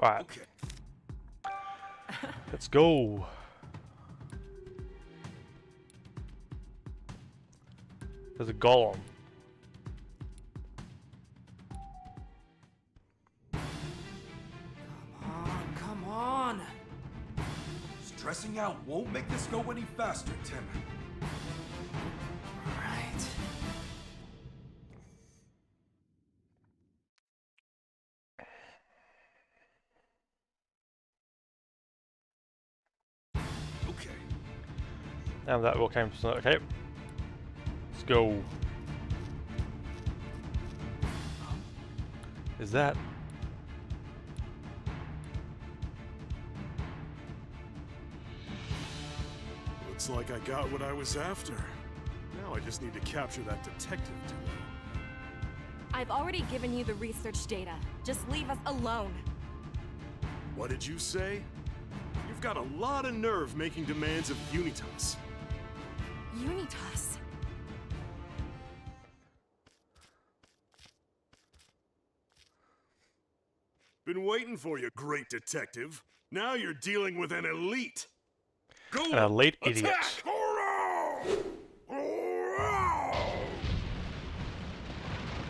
Alright. Okay. Let's go. There's a golem. Come on. Stressing out won't make this go any faster, Tim. Right. Okay. And that all came from... Okay. Let's go. Is that... Looks like I got what I was after. Now I just need to capture that detective duo. I've already given you the research data. Just leave us alone. What did you say? You've got a lot of nerve making demands of Unitas. Unitas? Been waiting for you, great detective. Now you're dealing with an elite. Go An elite idiot. attack!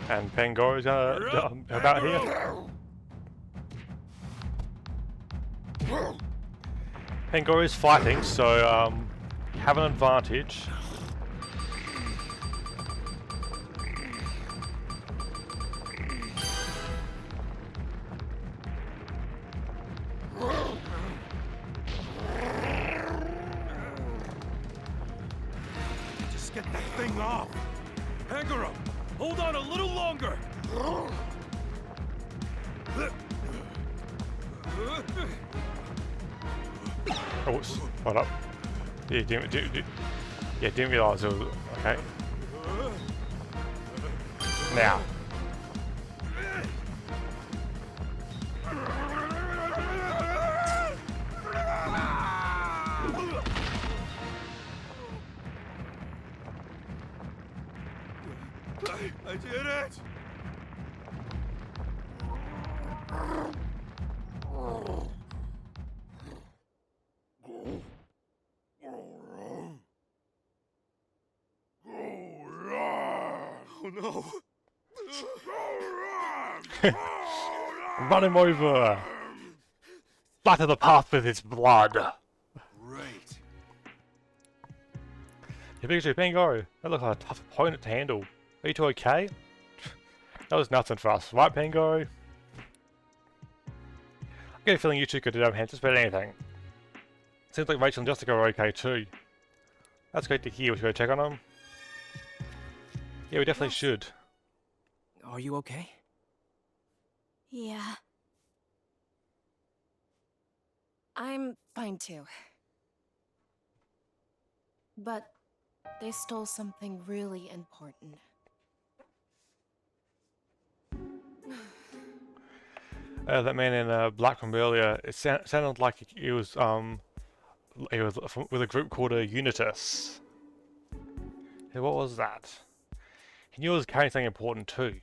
And Pangora's about here. Pangora's fighting, so have an advantage. Just get that thing off. Hagura, hold on a little longer. Oh, hold up. Yeah, didn't realise it was... Okay. Now. I did it! Oh no! Run him over! Splatter the path with his blood! Great. Yeah, Pikachu, Pangoro, that looks like a tough opponent to handle. Are you two okay? That was nothing for us, right, Pangoro? I get a feeling you two could anticipate anything. Seems like Rachel and Jessica are okay too. That's great to hear. We should go check on them. Yeah, we definitely should. Are you okay? Yeah. I'm fine too. But they stole something really important. That man in black from earlier, it sounded like he was with a group called Unitas. Yeah, what was that? He knew he was carrying something important too.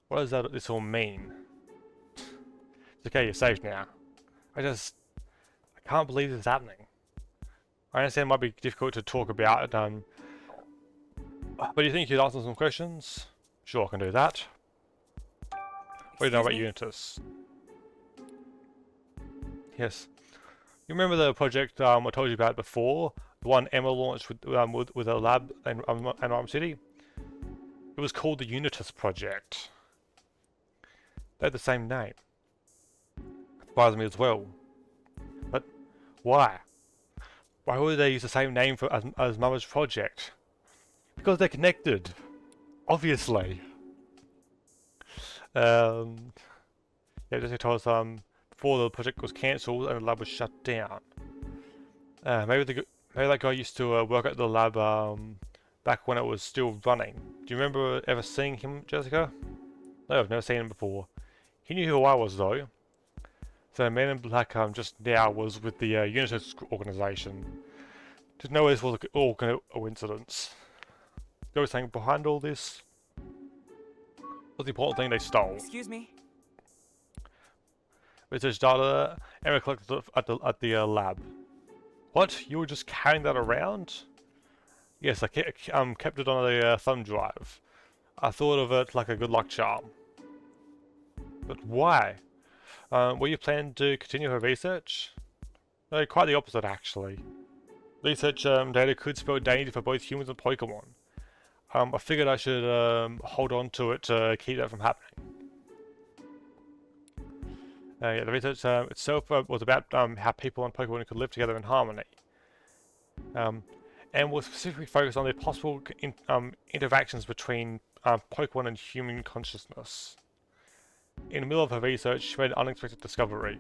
What does this all mean? It's okay, you're safe now. I can't believe this is happening. I understand it might be difficult to talk about, but do you think you'd answer some questions? Sure, I can do that. What do you know about Unitas? Yes. You remember the project I told you about before? The one Emma launched with a lab in Arm City? It was called the Unitas Project. They had the same name. Surprised me as well. But why? Why would they use the same name for as Mother's project? Because they're connected. Obviously. Yeah, just told us before the project was cancelled and the lab was shut down. Maybe that guy used to work at the lab back when it was still running. Do you remember ever seeing him, Jessica? No, I've never seen him before. He knew who I was though. So the man in black just now was with the Unitas organization. Didn't know this was all kind of a coincidence. There was something behind all this. What's the important thing they stole? Excuse me. research data and we collected it at the lab. What? You were just carrying that around? Yes, I kept it on a thumb drive. I thought of it like a good luck charm. But why? Were you planning to continue her research? No, quite the opposite actually. Research data could spell danger for both humans and Pokemon. I figured I should hold on to it to keep that from happening. Yeah, the research itself was about how people and Pokemon could live together in harmony. And was specifically focused on the possible interactions between Pokemon and human consciousness. In the middle of her research, she made an unexpected discovery.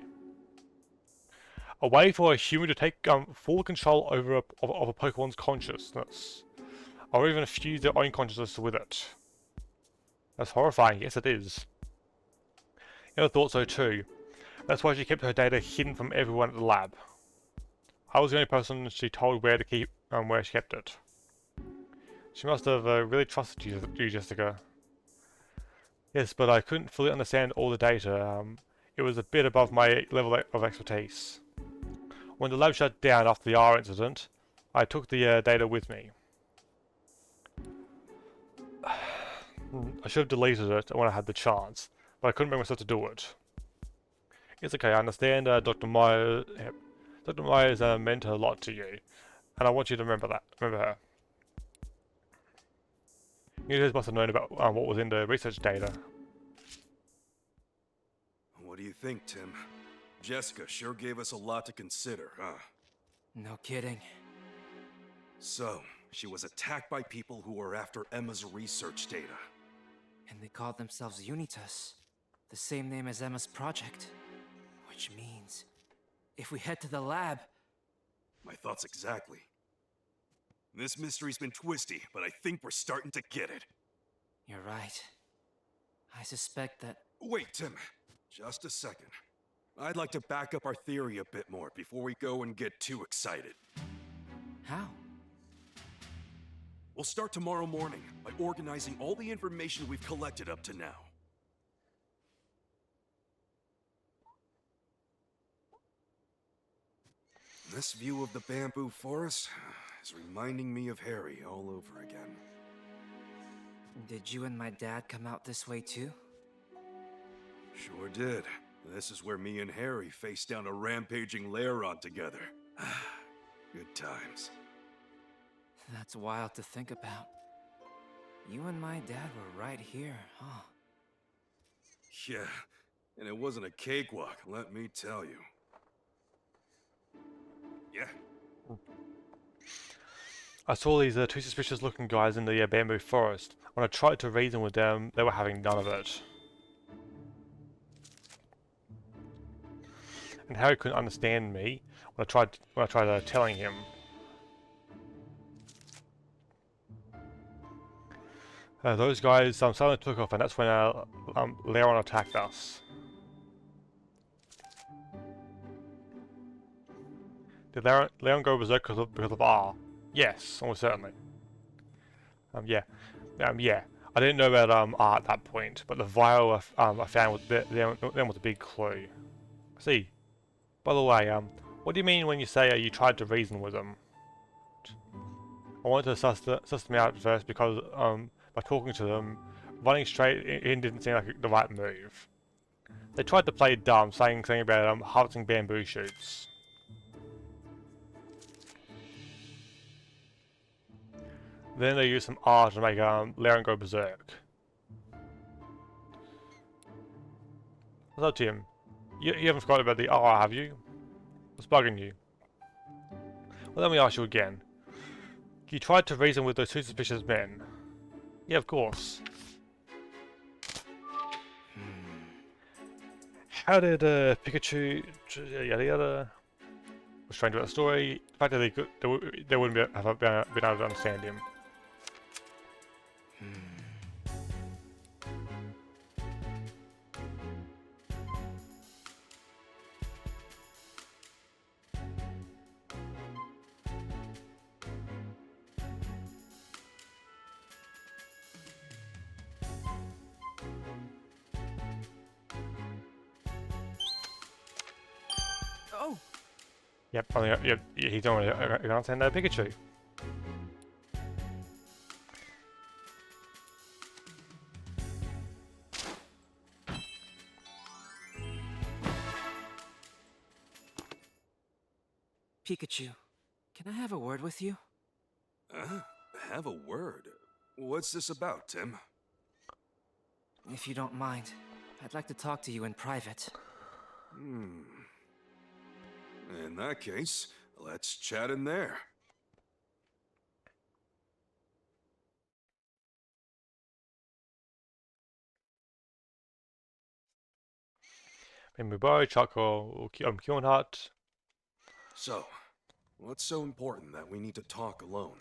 A way for a human to take full control over of a Pokemon's consciousness. Or even fuse their own consciousness with it. That's horrifying, yes it is. I thought so too. That's why she kept her data hidden from everyone at the lab. I was the only person she told where to keep, where she kept it. She must have really trusted you, Jessica. Yes, but I couldn't fully understand all the data. It was a bit above my level of expertise. When the lab shut down after the R incident, I took the data with me. I should have deleted it when I had the chance, but I couldn't bring myself to do it. It's okay, I understand Dr. Myers meant a lot to you, and I want you to remember her. You guys must have known about what was in the research data. What do you think, Tim? Jessica sure gave us a lot to consider, huh? No kidding. So, she was attacked by people who were after Emma's research data. And they called themselves Unitas, the same name as Emma's project. Which means, if we head to the lab... My thoughts exactly. This mystery's been twisty, but I think we're starting to get it. You're right. I suspect that... Wait, Tim. Just a second. I'd like to back up our theory a bit more before we go and get too excited. How? We'll start tomorrow morning by organizing all the information we've collected up to now. This view of the bamboo forest is reminding me of Harry all over again. Did you and my dad come out this way too? Sure did. This is where me and Harry faced down a rampaging Lairon together. Good times. That's wild to think about. You and my dad were right here, huh? Yeah, and it wasn't a cakewalk, let me tell you. Yeah. I saw these two suspicious looking guys in the bamboo forest. When I tried to reason with them, they were having none of it. And Harry couldn't understand me when I tried telling him. Those guys suddenly took off, and that's when Lairon attacked us. Did Lairon go berserk because of R? Yes, almost certainly. Yeah. I didn't know about R at that point, but the vial I found with them was a big clue. See. By the way, what do you mean when you say you tried to reason with them? I wanted to suss them out first because by talking to them, running straight in didn't seem like the right move. They tried to play dumb, saying something about harvesting bamboo shoots. Then they used some R to make Lairon go berserk. What's up, Tim? You haven't forgotten about the R, have you? What's bugging you? Well, let me ask you again. You tried to reason with those two suspicious men. Yeah, of course. How did Pikachu, yada yada, was trying to about the story? The fact that they wouldn't have been able to understand him. Yep, oh, yep, he's only gonna send a Pikachu. Pikachu, can I have a word with you? Have a word? What's this about, Tim? If you don't mind, I'd like to talk to you in private. In that case, let's chat in there. Maybe boy, Choco, Kion Hut. So, what's so important that we need to talk alone?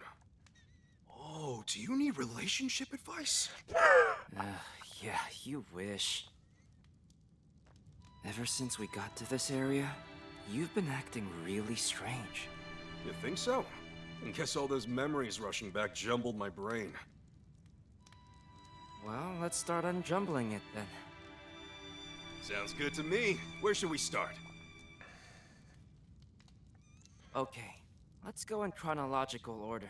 Oh, do you need relationship advice? Yeah, you wish. Ever since we got to this area, you've been acting really strange. You think so? I guess all those memories rushing back jumbled my brain. Well, let's start unjumbling it then. Sounds good to me. Where should we start? Okay, let's go in chronological order.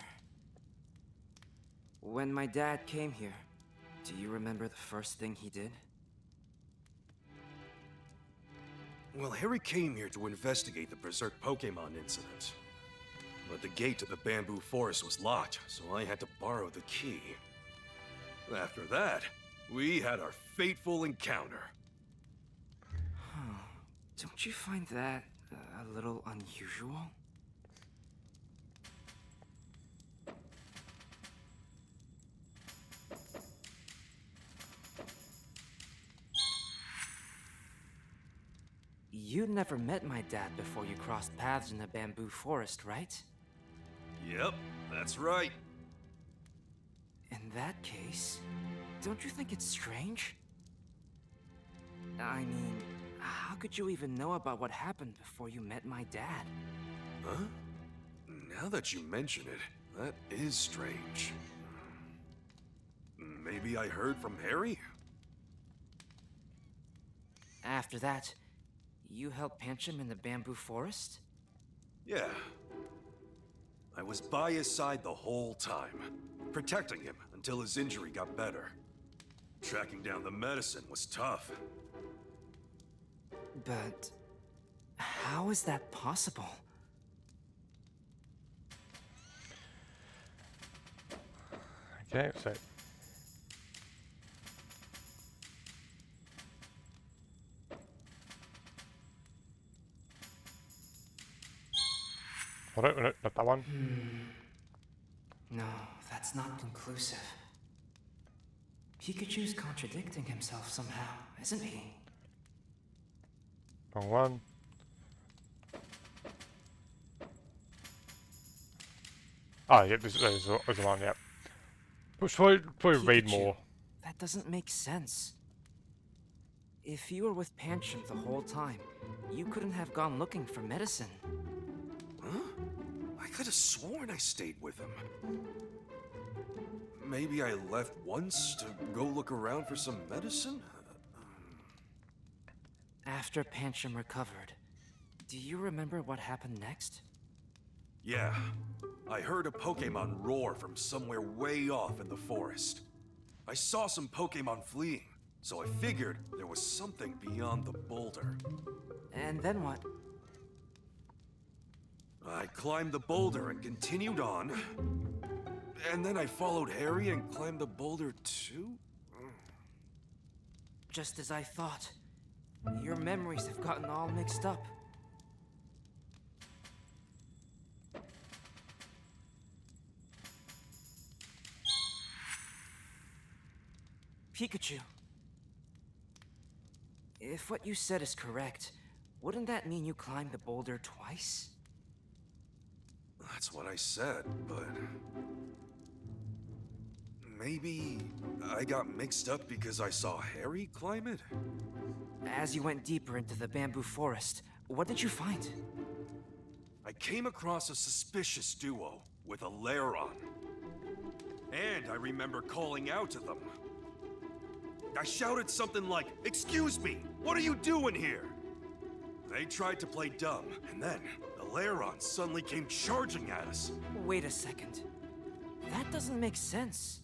When my dad came here, do you remember the first thing he did? Well, Harry came here to investigate the Berserk Pokemon incident. But the gate to the bamboo forest was locked, so I had to borrow the key. After that, we had our fateful encounter. Don't you find that a little unusual? You never met my dad before you crossed paths in the bamboo forest, right? Yep, that's right. In that case, don't you think it's strange? I mean, how could you even know about what happened before you met my dad? Huh? Now that you mention it, that is strange. Maybe I heard from Harry? After that, you helped Pancham in the bamboo forest? Yeah. I was by his side the whole time, protecting him until his injury got better. Tracking down the medicine was tough. But how is that possible? Okay, so no, not that one. No, that's not conclusive. Pikachu's contradicting himself somehow, isn't he? Wrong one. Ah, yeah, this is the one, yeah. Probably read Pikachu, more. That doesn't make sense. If you were with Pancham the whole time, you couldn't have gone looking for medicine. Huh? I could have sworn I stayed with him. Maybe I left once to go look around for some medicine? After Pancham recovered, do you remember what happened next? Yeah. I heard a Pokemon roar from somewhere way off in the forest. I saw some Pokemon fleeing, so I figured there was something beyond the boulder. And then what? I climbed the boulder and continued on. And then I followed Harry and climbed the boulder too? Just as I thought. Your memories have gotten all mixed up. Pikachu. If what you said is correct, wouldn't that mean you climbed the boulder twice? That's what I said, but... maybe I got mixed up because I saw Harry climb it? As you went deeper into the bamboo forest, what did you find? I came across a suspicious duo with a Lairon. And I remember calling out to them. I shouted something like, "Excuse me, what are you doing here?" They tried to play dumb, and then the Ailerons suddenly came charging at us. Wait a second. That doesn't make sense.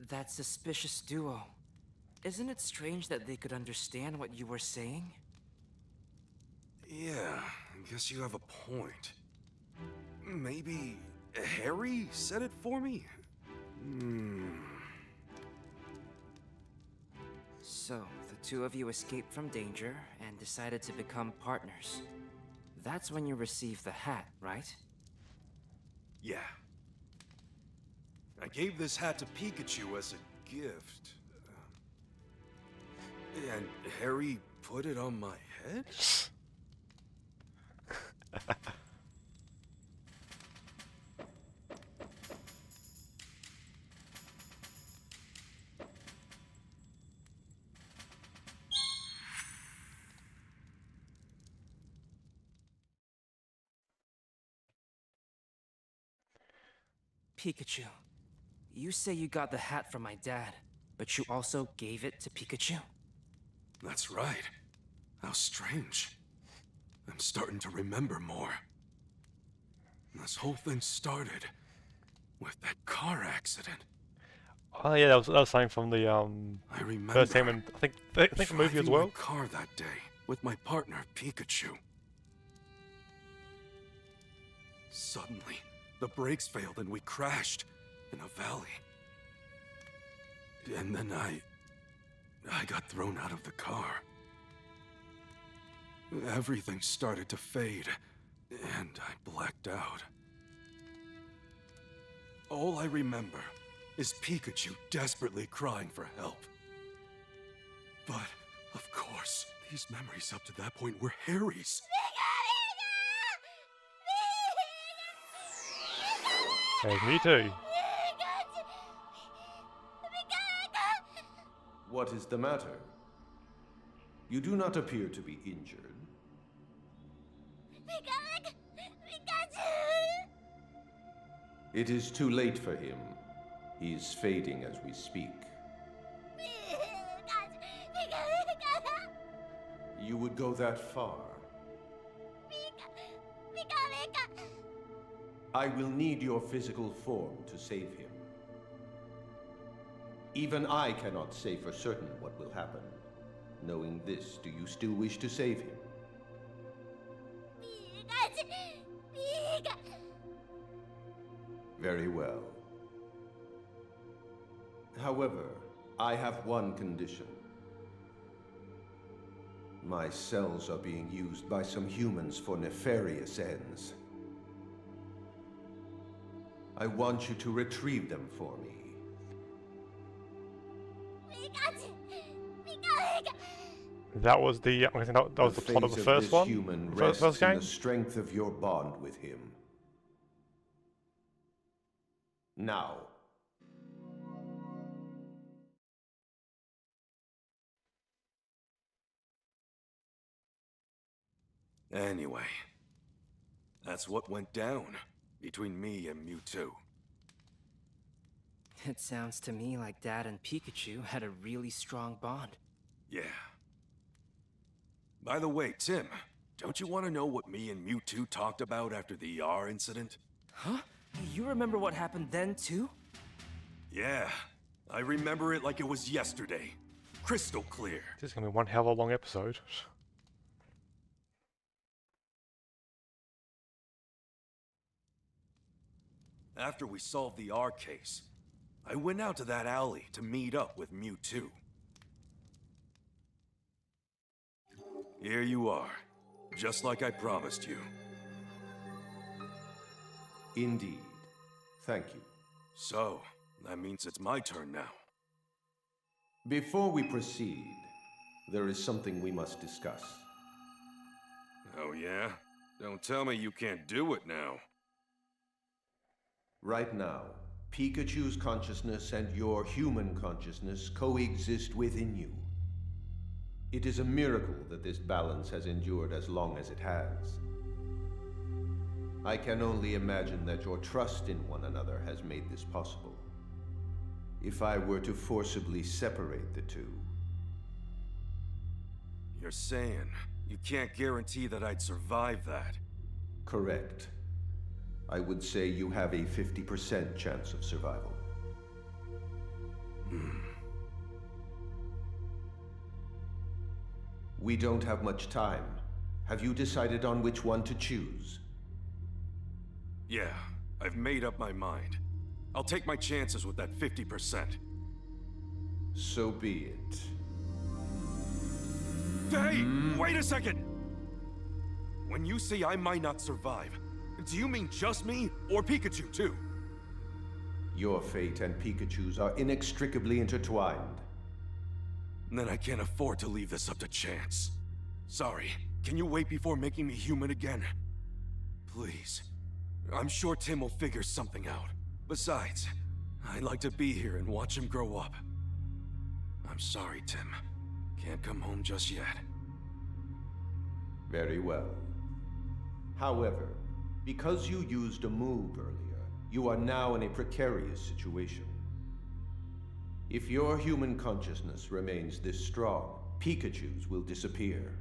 That suspicious duo. Isn't it strange that they could understand what you were saying? Yeah, I guess you have a point. Maybe Harry said it for me? So, the two of you escaped from danger and decided to become partners. That's when you received the hat, right? Yeah. I gave this hat to Pikachu as a gift. And Harry put it on my head? Pikachu, you say you got the hat from my dad, but you also gave it to Pikachu? That's right. How strange. I'm starting to remember more. This whole thing started with that car accident. Oh yeah, that was something from the I remember first game, and I think the movie as driving well. my car that day with my partner Pikachu. Suddenly, the brakes failed and we crashed in a valley. And then I got thrown out of the car. Everything started to fade, and I blacked out. All I remember is Pikachu desperately crying for help. But, of course, these memories up to that point were Harry's. Hey, me too. What is the matter? You do not appear to be injured. It is too late for him. He is fading as we speak. You would go that far? I will need your physical form to save him. Even I cannot say for certain what will happen. Knowing this, do you still wish to save him? Very well. However, I have one condition. My cells are being used by some humans for nefarious ends. I want you to retrieve them for me. That was the I think that was the plot of the fate first this one. Human First rests in game. the strength of your bond with him. Now. Anyway, that's what went down between me and Mewtwo. It sounds to me like Dad and Pikachu had a really strong bond. Yeah. By the way, Tim, don't you want to know what me and Mewtwo talked about after the ER incident? Huh? You remember what happened then, too? Yeah, I remember it like it was yesterday. Crystal clear. This is gonna be one hell of a long episode. After we solved the R case, I went out to that alley to meet up with Mewtwo. Here you are, just like I promised you. Indeed. Thank you. So, that means it's my turn now. Before we proceed, there is something we must discuss. Oh yeah? Don't tell me you can't do it now. Right now, Pikachu's consciousness and your human consciousness coexist within you. It is a miracle that this balance has endured as long as it has. I can only imagine that your trust in one another has made this possible. if I were to forcibly separate the two. You're saying you can't guarantee that I'd survive that? Correct. I would say you have a 50% chance of survival. We don't have much time. Have you decided on which one to choose? Yeah, I've made up my mind. I'll take my chances with that 50%. So be it. Hey, wait a second! When you say I might not survive, do you mean just me, or Pikachu too? Your fate and Pikachu's are inextricably intertwined. Then I can't afford to leave this up to chance. Sorry, can you wait before making me human again? Please. I'm sure Tim will figure something out. Besides, I'd like to be here and watch him grow up. I'm sorry, Tim. Can't come home just yet. Very well. However, because you used a move earlier, you are now in a precarious situation. If your human consciousness remains this strong, Pikachu's will disappear.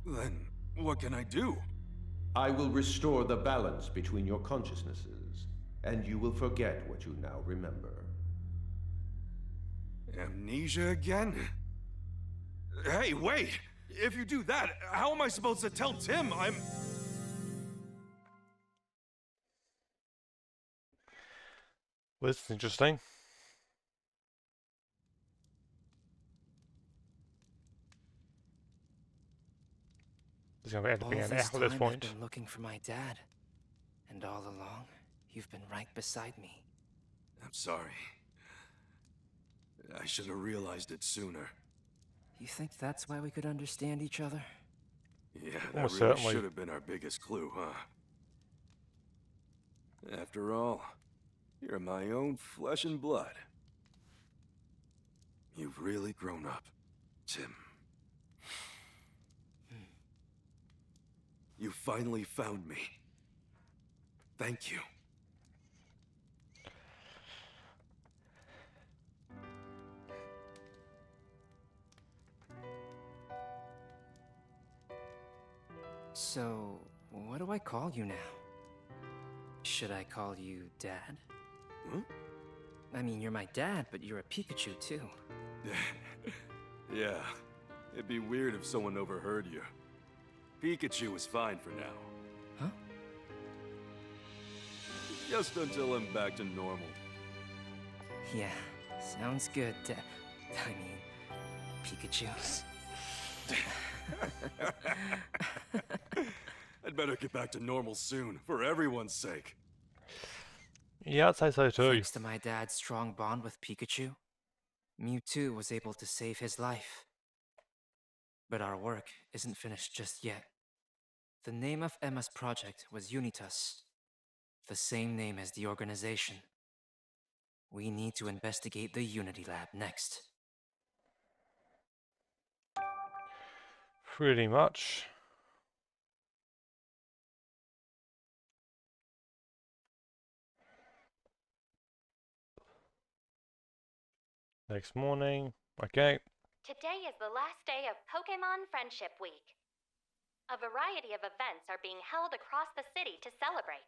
Then, what can I do? I will restore the balance between your consciousnesses, and you will forget what you now remember. Amnesia again? Hey, wait! If you do that, how am I supposed to tell Tim I'm... Well, this is interesting. This is going to end up All being an this hour at this time point. I've been looking for my dad. And all along, you've been right beside me. I'm sorry. I should have realized it sooner. You think that's why we could understand each other? Yeah, that Almost really certainly. should have been our biggest clue, huh? After all, you're my own flesh and blood. You've really grown up, Tim. You finally found me. Thank you. So, what do I call you now? Should I call you Dad? Huh? I mean, you're my dad, but you're a Pikachu too. Yeah, it'd be weird if someone overheard you. Pikachu is fine for now. Huh? Just until I'm back to normal. Yeah, sounds good, I mean, Pikachu. I'd better get back to normal soon, for everyone's sake. Yeah, I'd say so too. Thanks to my dad's strong bond with Pikachu, Mewtwo was able to save his life. But our work isn't finished just yet. The name of Emma's project was Unitas, the same name as the organization. We need to investigate the Unity Lab next. Pretty much. Next morning. Okay. Today is the last day of Pokemon Friendship Week. A variety of events are being held across the city to celebrate.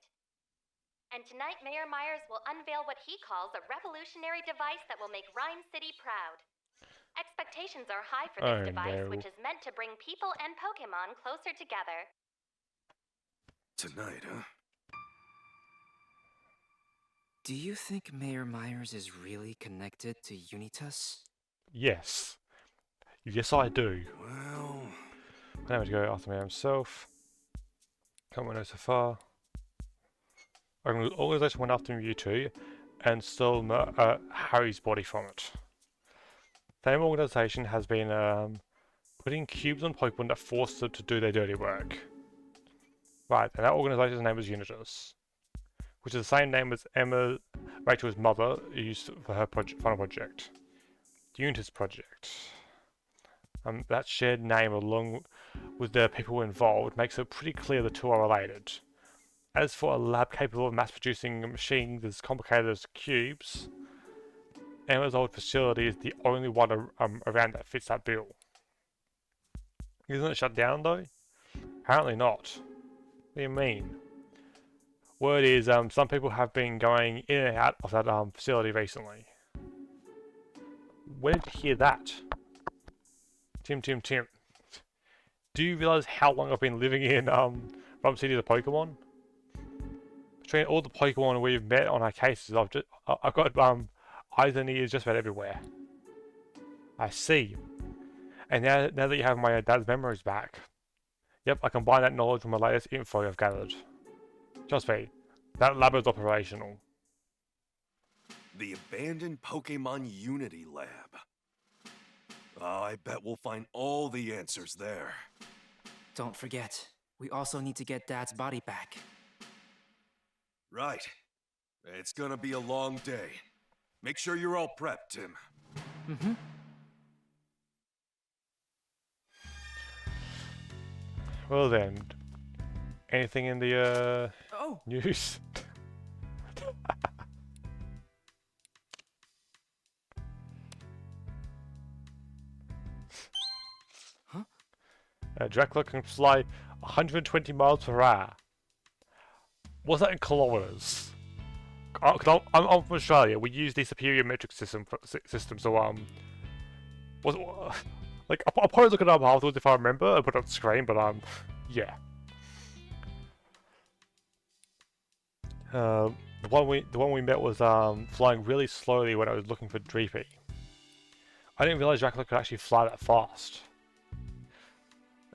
And tonight, Mayor Myers will unveil what he calls a revolutionary device that will make Rhyme City proud. Expectations are high for this device, which is meant to bring people and Pokemon closer together. Tonight, huh? Do you think Mayor Myers is really connected to Unitas? Yes. Yes, I do. Well... I'm going to go after me himself. Can't win so far. Organization went after Mewtwo and stole Harry's body from it. The same organization has been putting cubes on Pokemon that force them to do their dirty work. Right, and that organization's name is Unitas, which is the same name as Rachel's mother used for her final project. The Unitas Project. That shared name along with the people involved makes it pretty clear the two are related. As for a lab capable of mass-producing machines as complicated as cubes, Emma's old facility is the only one around that fits that bill. Isn't it shut down though? Apparently not. What do you mean? Word is, some people have been going in and out of that facility recently. Where did you hear that? Tim. Do you realize how long I've been living in Rum City the Pokemon? Between all the Pokemon we've met on our cases, I've got eyes and ears just about everywhere. I see. And now that you have my dad's memories back, yep, I combine that knowledge with my latest info I've gathered. Trust me, that lab is operational. The abandoned Pokemon Unity Lab. I bet we'll find all the answers there. Don't forget, we also need to get Dad's body back. Right. It's gonna be a long day. Make sure you're all prepped, Tim. Mm-hmm. Well then, anything in the Oh! news? Huh? Dracula can fly 120 miles per hour. What's that in kilometers? Cause I'm from Australia. We use the superior metric system. So was it, like I'll probably look it up afterwards if I remember. I put it on the screen, but yeah. The one we met was flying really slowly when I was looking for Dreepy. I didn't realize Dracula could actually fly that fast.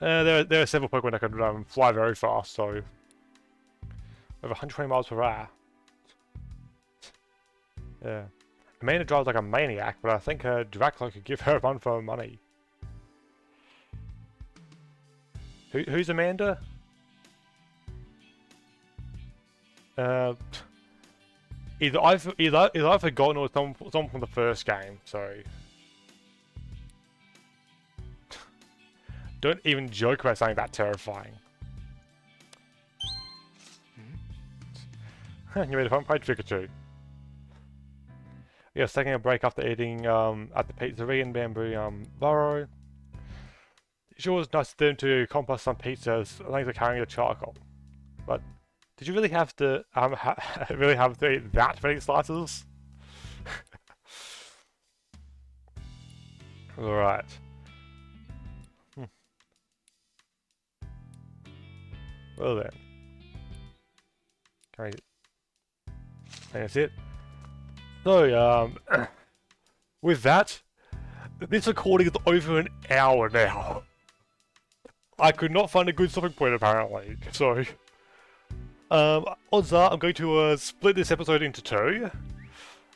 There are several Pokemon that can fly very fast, so over 120 miles per hour. Yeah, Amanda drives like a maniac, but I think Dracula could give her a run for her money. Who's Amanda? Either I've forgotten or someone from the first game. So don't even joke about something that terrifying. You made a fun page, Pikachu. Yeah, taking a break after eating at the pizzeria in Bamboo Burrow. It sure was nice of them to compost some pizzas. Thanks for carrying the charcoal. But did you really have to eat that many slices? All right. Well then. I think that's it. So, with that, this recording is over an hour now. I could not find a good stopping point apparently, so odds are I'm going to split this episode into two.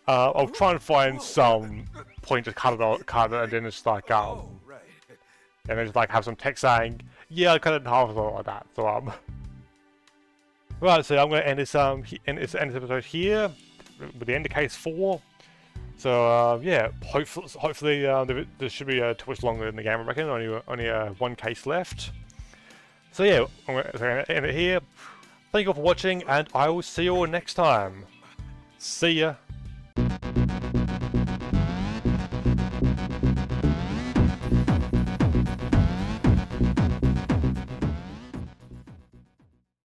I'll try and find some point to cut it, and then it's like Right. and then just like have some text saying, yeah, I cut it in half or something like that. So right, so I'm going to end this episode here with the end of case 4. So yeah, hopefully there should be too much longer in the game. I reckon only one case left. So yeah, I'm going to end it here. Thank you all for watching, and I will see you all next time. See ya.